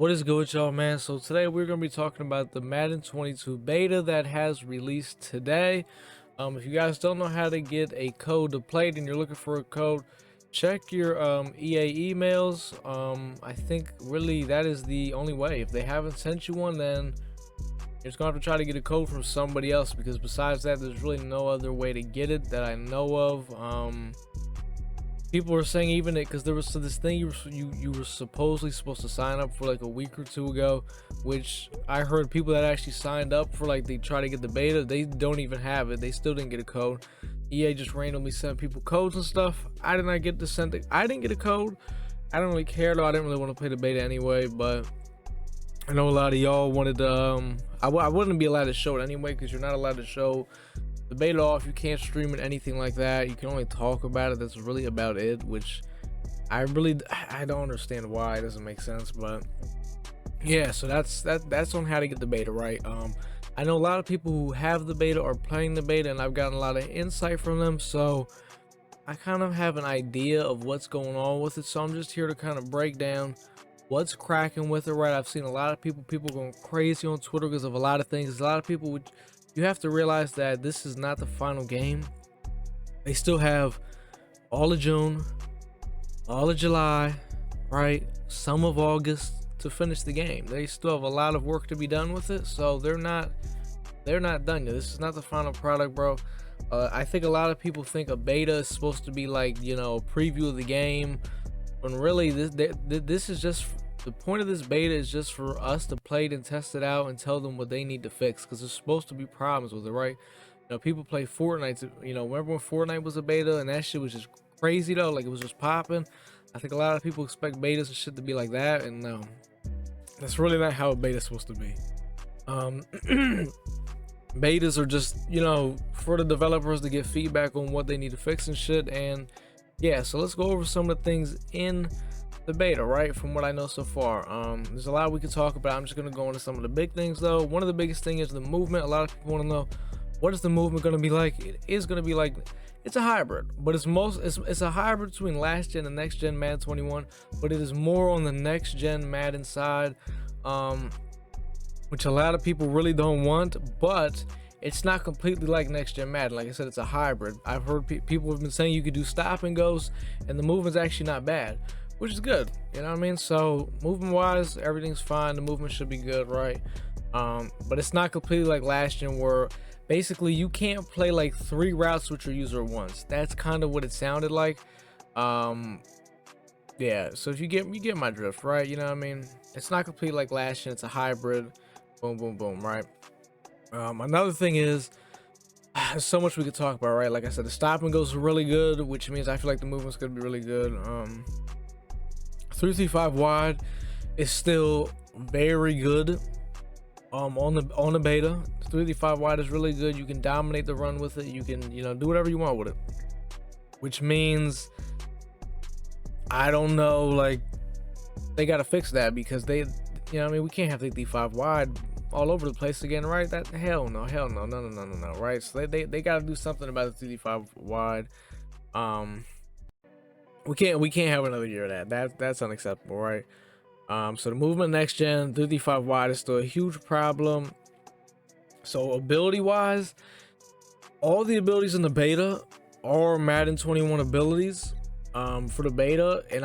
What is good with y'all, man? So today we're going to be talking about the Madden 22 beta that has released today. If you guys don't know how to get a code to play it and you're looking for a code, check your EA emails. I think really that is the only way. If they haven't sent you one, then you're just going to have to try to get a code from somebody else, because besides that, there's really no other way to get it that I know of. People were saying even it, because there was this thing you were supposed to sign up for like a week or two ago, which I heard people that actually signed up for, like, they try to get the beta, they don't even have it. They still didn't get a code. EA just randomly sent people codes and stuff. I did not get to send it. I didn't get a code. I don't really care though. I didn't really want to play the beta anyway, but I know a lot of y'all wanted to. I wouldn't be allowed to show it anyway, because you're not allowed to show the beta off. You can't stream it, anything like that. You can only talk about it. That's really about it, which I don't understand why. It doesn't make sense, but yeah. So that's on how to get the beta, right? I know a lot of people who have the beta are playing the beta, and I've gotten a lot of insight from them, so I kind of have an idea of what's going on with it. So I'm just here to kind of break down what's cracking with it, right? I've seen a lot of people going crazy on Twitter because of a lot of things. A lot of people would. You have to realize that this is not the final game. They still have all of June, all of July, right? Some of August to finish the game. They still have a lot of work to be done with it, so they're not done yet. This is not the final product, bro. I think a lot of people think a beta is supposed to be like, you know, a preview of the game, when really this is just, the point of this beta is just for us to play it and test it out and tell them what they need to fix, because there's supposed to be problems with it, right? You know, people play Fortnite. You know, remember when Fortnite was a beta and that shit was just crazy though? Like, it was just popping. I think a lot of people expect betas and shit to be like that, and no, that's really not how a beta is supposed to be. Betas are just, you know, for the developers to get feedback on what they need to fix and shit. And yeah, so let's go over some of the things in the beta, right? From what I know so far, there's a lot we could talk about. I'm just gonna go into some of the big things though. One of the biggest things is the movement. A lot of people want to know, what is the movement going to be like? It is going to be like, it's a hybrid, but it's a hybrid between last gen and next gen Madden 21, but it is more on the next gen Madden side, which a lot of people really don't want. But it's not completely like next gen Madden. Like I said, it's a hybrid. I've heard people have been saying you could do stop and goes, and the movement's actually not bad, which is good. You know what I mean? So movement wise, everything's fine. The movement should be good, right? But it's not completely like last gen, where basically you can't play like 3 routes with your user at once. That's kind of what it sounded like. Yeah, so if you get my drift, right? You know what I mean? It's not completely like last gen. It's a hybrid. Boom, boom, boom, right? Another thing is, there's so much we could talk about, right? Like I said, the stop and goes are really good, which means I feel like the movement's gonna be really good. 335 wide is still very good. On the beta, 335 wide is really good. You can dominate the run with it. You can, you know, do whatever you want with it, which means, I don't know, like, they got to fix that, because they, you know what I mean, we can't have 335 wide all over the place again, right? That hell no, right? So they got to do something about the 335 wide. We can't have another year of that's unacceptable, right? So the movement next gen 335 wide is still a huge problem. So ability wise, all the abilities in the beta are Madden 21 abilities for the beta, and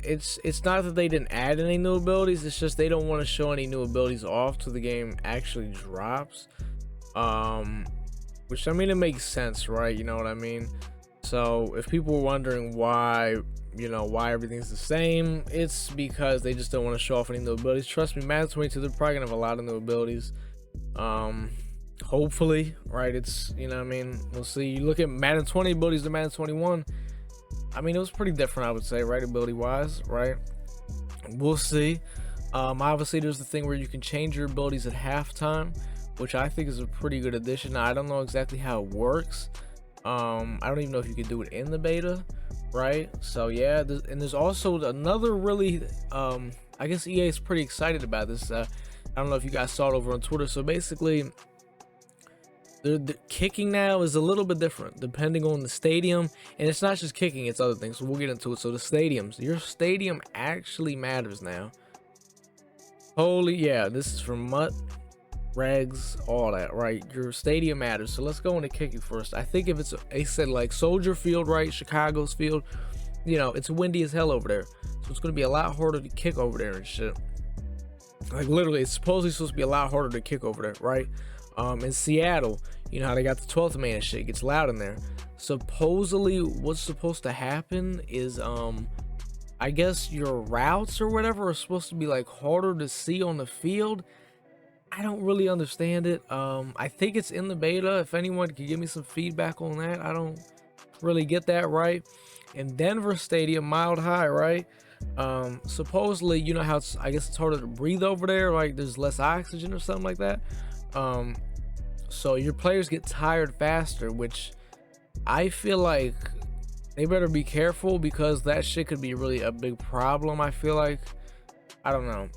it's not that they didn't add any new abilities, it's just they don't want to show any new abilities off till the game actually drops. Which, I mean, it makes sense, right? You know what I mean? So if people were wondering why, you know, why everything's the same, it's because they just don't want to show off any new abilities. Trust me, Madden 22, they're probably gonna have a lot of new abilities. Hopefully, right? It's, you know what I mean, we'll see. You look at Madden 20 abilities to Madden 21, I mean, it was pretty different, I would say, right? Ability wise, right? We'll see. Obviously there's the thing where you can change your abilities at halftime, which I think is a pretty good addition. Now, I don't know exactly how it works. I don't even know if you can do it in the beta, right? So yeah, there's also another really, I guess EA is pretty excited about this. I don't know if you guys saw it over on Twitter. So basically, the kicking now is a little bit different depending on the stadium, and it's not just kicking, it's other things, so we'll get into it. So the stadiums, your stadium actually matters now. Holy, yeah, this is from Mutt, Regs, all that, right? Your stadium matters. So let's go into kicking first. I think if they said like Soldier Field, right? Chicago's field, it's windy as hell over there. So it's going to be a lot harder to kick over there and shit. Like literally, it's supposedly supposed to be a lot harder to kick over there, right? In Seattle, you know how they got the 12th man and shit, it gets loud in there. Supposedly what's supposed to happen is I guess your routes or whatever are supposed to be like harder to see on the field. I don't really understand it. I think it's in the beta. If anyone could give me some feedback on that, I don't really get that right. In Denver Stadium, Mile High, right? Supposedly, you know how I guess it's harder to breathe over there, like there's less oxygen or something like that. So your players get tired faster, which I feel like they better be careful because that shit could be really a big problem. I feel like, I don't know.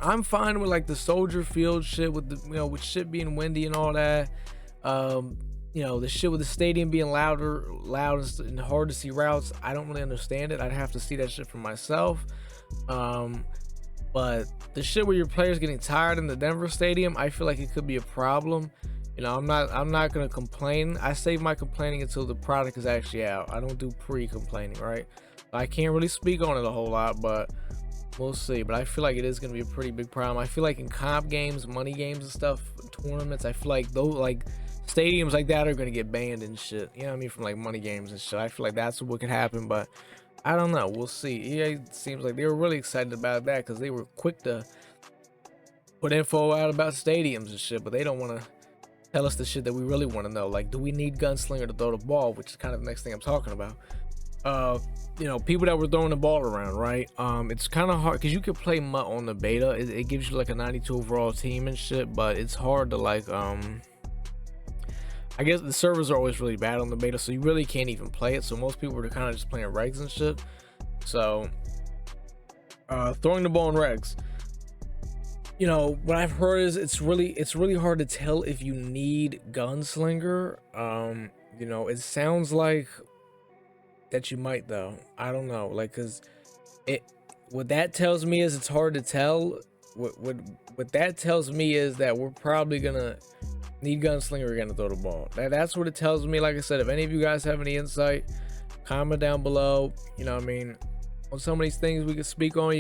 I'm fine with like the Soldier Field shit with the with shit being windy and all that. The shit with the stadium being loud and hard to see routes. I don't really understand it. I'd have to see that shit for myself. But the shit where your players getting tired in the Denver stadium, I feel like it could be a problem. I'm not gonna complain. I save my complaining until the product is actually out. I don't do pre-complaining, right? I can't really speak on it a whole lot, but we'll see. But I feel like it is gonna be a pretty big problem. I feel like in comp games, money games and stuff, tournaments, I feel like those like stadiums like that are gonna get banned and shit. You know what I mean? From like money games and shit. I feel like that's what could happen, but I don't know. We'll see. EA seems like they were really excited about that because they were quick to put info out about stadiums and shit, but they don't want to tell us the shit that we really want to know. Like, do we need Gunslinger to throw the ball? Which is kind of the next thing I'm talking about. People that were throwing the ball around, right? It's kind of hard because you can play Mutt on the beta. It gives you like a 92 overall team and shit, but it's hard to like I guess the servers are always really bad on the beta, so you really can't even play it. So most people are kind of just playing regs and shit. So throwing the ball in regs, what I've heard is it's really hard to tell if you need Gunslinger. It sounds like that you might though. I don't know, like, cause what that tells me is it's hard to tell. What that tells me is that we're probably gonna need Gunslinger again to throw the ball. That's what it tells me. Like I said, if any of you guys have any insight, comment down below. On some of these things we could speak on,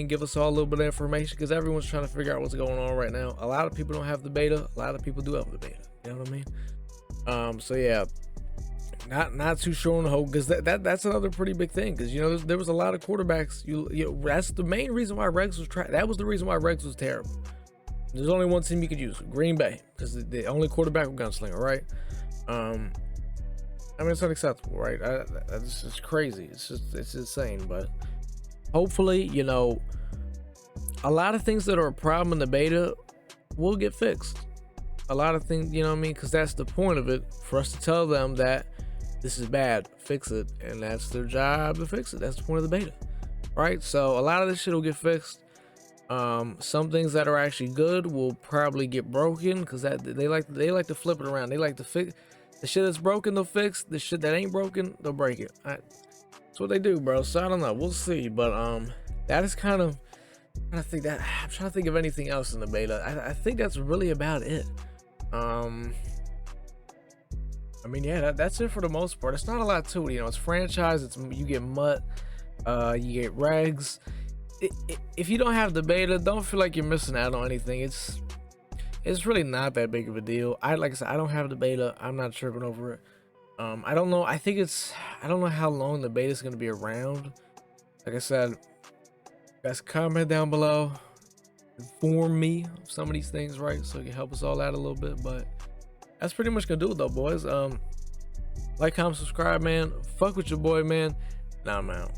give us all a little bit of information, because everyone's trying to figure out what's going on right now. A lot of people don't have the beta, a lot of people do have the beta, you know what I mean? So yeah, not too sure on the whole, because that's another pretty big thing, because there was a lot of quarterbacks. That's the main reason why Regs was that was the reason why Regs was terrible. There's only one team you could use, Green Bay, because the only quarterback with Gunslinger, right? I mean, it's unacceptable, right? It's just crazy. It's insane. But hopefully, a lot of things that are a problem in the beta will get fixed. A lot of things, because that's the point of it, for us to tell them that this is bad, fix it, and that's their job to fix it. That's the point of the beta, right? So a lot of this shit will get fixed. Some things that are actually good will probably get broken, because they like to flip it around. They like to fix the shit that's broken, they'll fix the shit that ain't broken, they'll break it. That's what they do, bro. So I don't know, we'll see. But that is kind of, I'm trying to think of anything else in the beta. I think that's really about it. I mean, yeah, that's it for the most part. It's not a lot to it. It's franchise. You get Mutt, you get Regs. If you don't have the beta, don't feel like you're missing out on anything. It's really not that big of a deal. Like I said, I don't have the beta. I'm not tripping over it. I don't know. I don't know how long the beta is going to be around. Like I said, guys, comment down below. Inform me of some of these things, right? So it can help us all out a little bit. But that's pretty much going to do it, though, boys. Like, comment, subscribe, man. Fuck with your boy, man. Now I'm out.